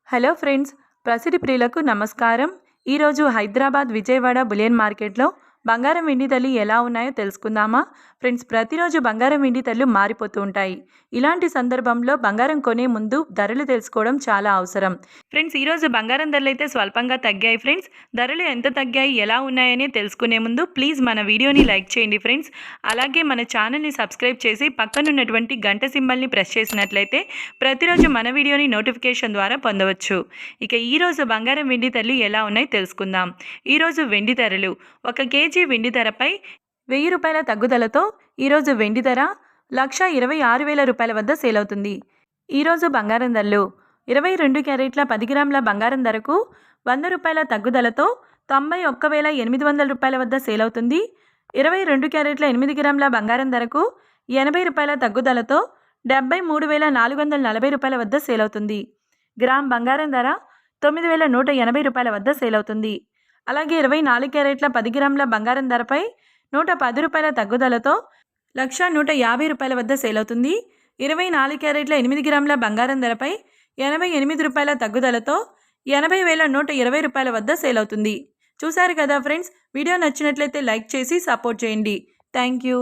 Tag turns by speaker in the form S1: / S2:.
S1: Hello friends, ప్రసిద్ధి ప్రియులకు నమస్కారం. ఈరోజు హైదరాబాద్ విజయవాడ బులియన్ మార్కెట్లో బంగారం వెండి ధరలు ఎలా ఉన్నాయో తెలుసుకుందామా? ఫ్రెండ్స్, ప్రతిరోజు బంగారం వెండి ధరలు మారిపోతూ ఉంటాయి. ఇలాంటి సందర్భంలో బంగారం కొనే ముందు ధరలు తెలుసుకోవడం చాలా అవసరం. ఫ్రెండ్స్, ఈరోజు బంగారం ధరలు అయితే స్వల్పంగా తగ్గాయి. ఫ్రెండ్స్, ధరలు ఎంత తగ్గాయి, ఎలా ఉన్నాయని తెలుసుకునే ముందు ప్లీజ్ మన వీడియోని లైక్ చేయండి ఫ్రెండ్స్. అలాగే మన ఛానల్ని సబ్స్క్రైబ్ చేసి పక్కనున్నటువంటి గంట సింబల్ని ప్రెస్ చేసినట్లయితే ప్రతిరోజు మన వీడియోని నోటిఫికేషన్ ద్వారా పొందవచ్చు. ఇక ఈరోజు బంగారం వెండి ధరలు ఎలా ఉన్నాయో తెలుసుకుందాం. ఈరోజు వెండి ధరలు 1 కేజీ వెండి ధరపై ₹1000 తగ్గుదలతో ఈరోజు వెండి ధర 1,26,000 రూపాయల వద్ద సేల్ అవుతుంది. ఈరోజు బంగారం ధరలు 22 క్యారెట్ల 10 గ్రాముల బంగారం ధరకు ₹100 తగ్గుదలతో 91,800 రూపాయల వద్ద సేల్ అవుతుంది. 22 క్యారెట్ల 8 గ్రాముల బంగారం ధరకు ₹80 తగ్గుదలతో 73,440 రూపాయల వద్ద సేల్ అవుతుంది. గ్రామ్ బంగారం ధర 9,180 రూపాయల వద్ద సేల్ అవుతుంది. అలాగే 24 క్యారెట్ల 10 గ్రాముల బంగారం ధరపై ₹110 తగ్గుదలతో 1,150 రూపాయల వద్ద సేల్ అవుతుంది. 24 క్యారెట్ల 8 గ్రాముల బంగారం ధరపై ₹88 తగ్గుదలతో 80,120 రూపాయల వద్ద సేల్ అవుతుంది. చూశారు కదా ఫ్రెండ్స్, వీడియో నచ్చినట్లయితే లైక్ చేసి సపోర్ట్ చేయండి. Thank you.